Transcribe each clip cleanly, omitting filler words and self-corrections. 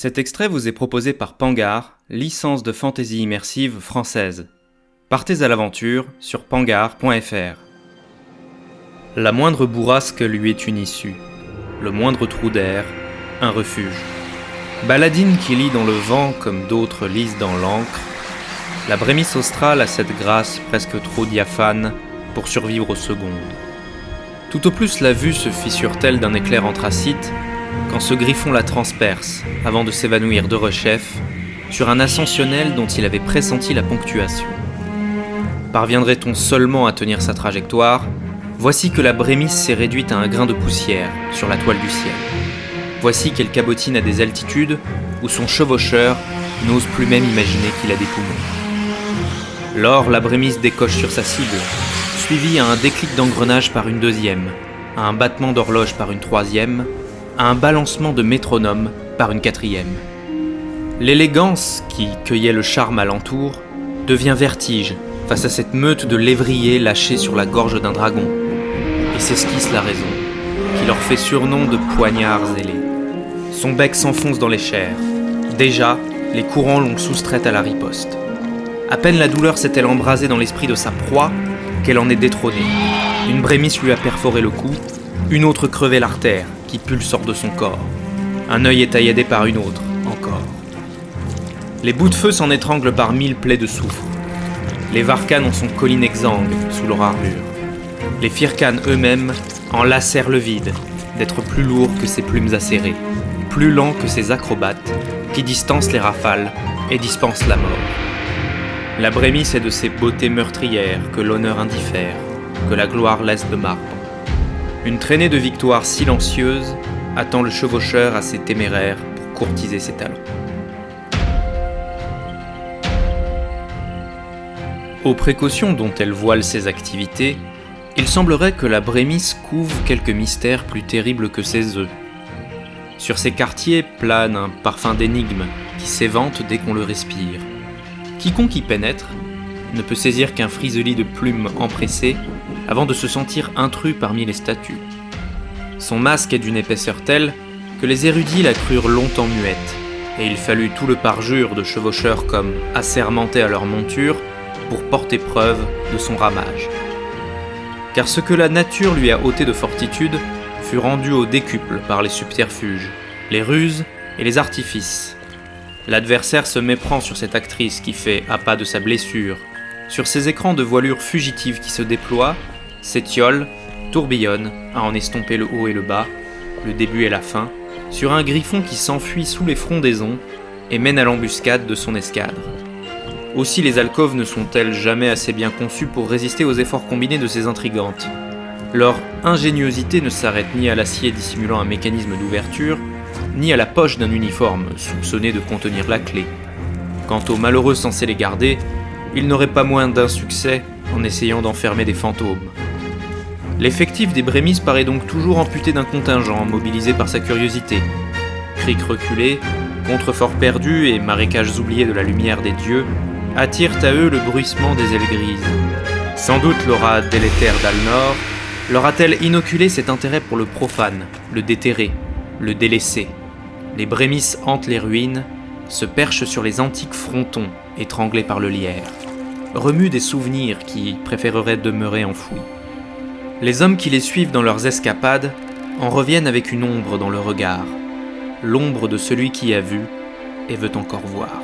Cet extrait vous est proposé par Pangar, licence de fantasy immersive française. Partez à l'aventure sur pangar.fr. La moindre bourrasque lui est une issue, le moindre trou d'air, un refuge. Baladine qui lit dans le vent comme d'autres lisent dans l'encre, la brémisse australe a cette grâce presque trop diaphane pour survivre aux secondes. Tout au plus la vue se fissure-t-elle d'un éclair anthracite quand ce griffon la transperce avant de s'évanouir de rechef sur un ascensionnel dont il avait pressenti la ponctuation. Parviendrait-on seulement à tenir sa trajectoire ? Voici que la brémisse s'est réduite à un grain de poussière sur la toile du ciel. Voici qu'elle cabotine à des altitudes où son chevaucheur n'ose plus même imaginer qu'il a des poumons. Lors, la brémisse décoche sur sa cible, suivie à un déclic d'engrenage par une deuxième, à un battement d'horloge par une troisième, à un balancement de métronome par une quatrième. L'élégance qui cueillait le charme alentour devient vertige face à cette meute de lévriers lâchés sur la gorge d'un dragon, et s'esquisse la raison, qui leur fait surnom de poignards ailés. Son bec s'enfonce dans les chairs. Déjà, les courants l'ont soustraite à la riposte. À peine la douleur s'est-elle embrasée dans l'esprit de sa proie qu'elle en est détrônée. Une brémisse lui a perforé le cou, une autre crevé l'artère qui pulse hors de son corps. Un œil est tailladé par une autre, encore. Les bouts de feu s'en étranglent par 1000 plaies de soufre. Les varcanes en sont collines exsangues sous leur armure. Les fircanes eux-mêmes en lacèrent le vide, d'être plus lourds que ses plumes acérées, plus lents que ses acrobates, qui distancent les rafales et dispensent la mort. La brémisse est de ces beautés meurtrières que l'honneur indiffère, que la gloire laisse de marbre. Une traînée de victoires silencieuses attend le chevaucheur assez téméraire pour courtiser ses talents. Aux précautions dont elle voile ses activités, il semblerait que la brémisse couvre quelques mystères plus terribles que ses œufs. Sur ses quartiers plane un parfum d'énigme qui s'évente dès qu'on le respire. Quiconque y pénètre ne peut saisir qu'un friseli de plumes empressées avant de se sentir intrus parmi les statues. Son masque est d'une épaisseur telle que les érudits la crurent longtemps muette, et il fallut tout le parjure de chevaucheurs comme assermentés à leur monture pour porter preuve de son ramage. Car ce que la nature lui a ôté de fortitude fut rendu au décuple par les subterfuges, les ruses et les artifices. L'adversaire se méprend sur cette actrice qui fait appât de sa blessure, sur ces écrans de voilure fugitive qui se déploient, s'étiolent, tourbillonnent à en estomper le haut et le bas, le début et la fin, sur un griffon qui s'enfuit sous les frondaisons et mène à l'embuscade de son escadre. Aussi les alcôves ne sont-elles jamais assez bien conçues pour résister aux efforts combinés de ces intrigantes. Leur ingéniosité ne s'arrête ni à l'acier dissimulant un mécanisme d'ouverture, ni à la poche d'un uniforme soupçonné de contenir la clé. Quant aux malheureux censés les garder, ils n'auraient pas moins d'insuccès en essayant d'enfermer des fantômes. L'effectif des brémisses paraît donc toujours amputé d'un contingent mobilisé par sa curiosité. Criques reculés, contreforts perdus et marécages oubliés de la lumière des dieux attirent à eux le bruissement des ailes grises. Sans doute l'aura délétère d'Alnor leur a-t-elle inoculé cet intérêt pour le profane, le déterré, le délaissé. Les brémisses hantent les ruines, se perchent sur les antiques frontons étranglés par le lierre, remuent des souvenirs qui préféreraient demeurer enfouis. Les hommes qui les suivent dans leurs escapades en reviennent avec une ombre dans le regard, l'ombre de celui qui a vu et veut encore voir.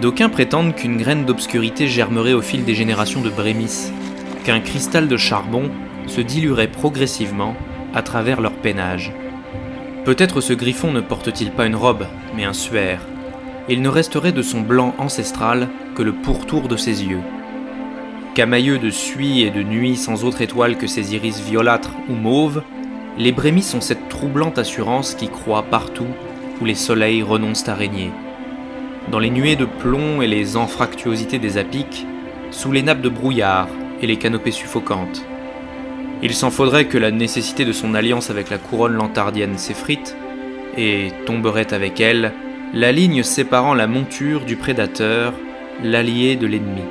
D'aucuns prétendent qu'une graine d'obscurité germerait au fil des générations de brémisses, qu'un cristal de charbon se diluerait progressivement à travers leur peinage. Peut-être ce griffon ne porte-t-il pas une robe, mais un suaire. Il ne resterait de son blanc ancestral que le pourtour de ses yeux. Camailleux de suie et de nuit sans autre étoile que ses iris violâtres ou mauves, les brémisses ont cette troublante assurance qui croît partout où les soleils renoncent à régner. Dans les nuées de plomb et les anfractuosités des apics, sous les nappes de brouillard et les canopées suffocantes. Il s'en faudrait que la nécessité de son alliance avec la couronne lantardienne s'effrite, et tomberait avec elle la ligne séparant la monture du prédateur, l'allié de l'ennemi.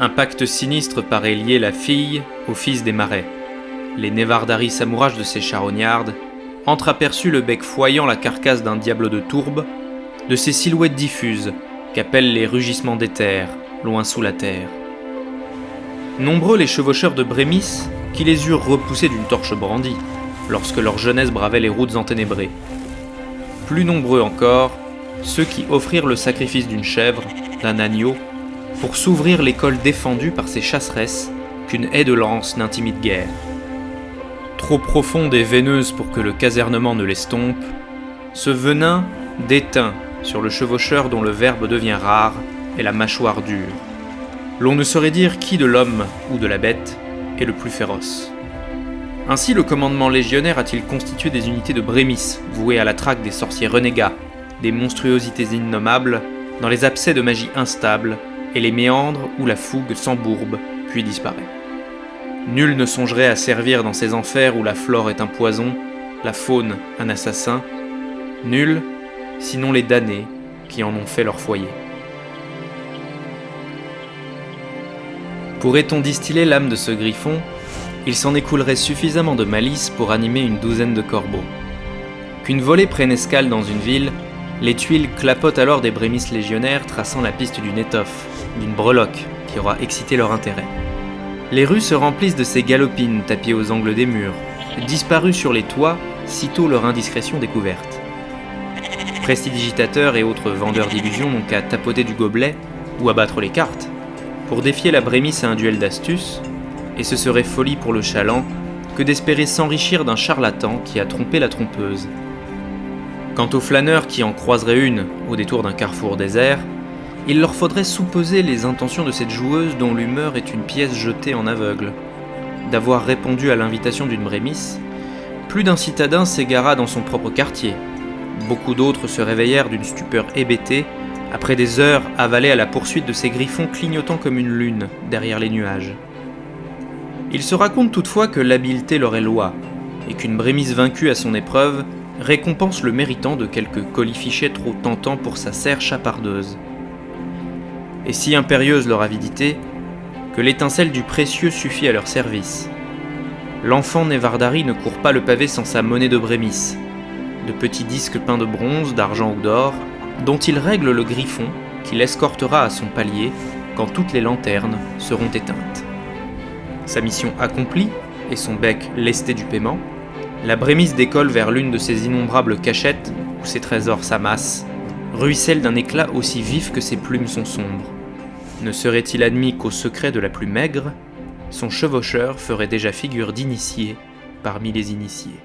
Un pacte sinistre paraît lier la fille au fils des marais. les Nevardari s'amouragent de ces charognardes, entreaperçut le bec foyant la carcasse d'un diable de tourbe, de ces silhouettes diffuses qu'appellent les rugissements d'éther, loin sous la terre. Nombreux les chevaucheurs de Brémis qui les eurent repoussés d'une torche brandie, lorsque leur jeunesse bravait les routes enténébrées. Plus nombreux encore, ceux qui offrirent le sacrifice d'une chèvre, d'un agneau, pour s'ouvrir l'école défendue par ces chasseresses qu'une haie de lance n'intimide guère. Trop profonde et veineuse pour que le casernement ne l'estompe, ce venin déteint sur le chevaucheur dont le verbe devient rare et la mâchoire dure. L'on ne saurait dire qui de l'homme ou de la bête est le plus féroce. Ainsi le commandement légionnaire a-t-il constitué des unités de Brémis, vouées à la traque des sorciers renégats, des monstruosités innommables, dans les abcès de magie instable, et les méandres où la fougue s'embourbe, puis disparaît. Nul ne songerait à servir dans ces enfers où la flore est un poison, la faune un assassin. Nul, sinon les damnés qui en ont fait leur foyer. Pourrait-on distiller l'âme de ce griffon, il s'en écoulerait suffisamment de malice pour animer une douzaine de corbeaux. Qu'une volée prenne escale dans une ville, les tuiles clapotent alors des Brémis légionnaires traçant la piste d'une étoffe, d'une breloque qui aura excité leur intérêt. Les rues se remplissent de ces galopines tapées aux angles des murs, disparues sur les toits sitôt leur indiscrétion découverte. Prestidigitateurs et autres vendeurs d'illusions n'ont qu'à tapoter du gobelet ou à battre les cartes pour défier la Brémis à un duel d'astuce, et ce serait folie pour le chaland que d'espérer s'enrichir d'un charlatan qui a trompé la trompeuse. Quant aux flâneurs qui en croiseraient une au détour d'un carrefour désert, il leur faudrait soupeser les intentions de cette joueuse dont l'humeur est une pièce jetée en aveugle. D'avoir répondu à l'invitation d'une Brémis, plus d'un citadin s'égara dans son propre quartier. Beaucoup d'autres se réveillèrent d'une stupeur hébétée après des heures avalées à la poursuite de ces griffons clignotant comme une lune derrière les nuages. Il se raconte toutefois que l'habileté leur est loi, et qu'une Brémis vaincue à son épreuve récompense le méritant de quelques colifichets trop tentants pour sa serre chapardeuse. Et si impérieuse leur avidité, que l'étincelle du précieux suffit à leur service. L'enfant Nevardari ne court pas le pavé sans sa monnaie de Brémis, de petits disques peints de bronze, d'argent ou d'or, dont il règle le griffon qui l'escortera à son palier quand toutes les lanternes seront éteintes. Sa mission accomplie, et son bec lesté du paiement, la Brémis décolle vers l'une de ces innombrables cachettes où ses trésors s'amassent, ruisselle d'un éclat aussi vif que ses plumes sont sombres. Ne serait-il admis qu'au secret de la plus maigre, son chevaucheur ferait déjà figure d'initié parmi les initiés.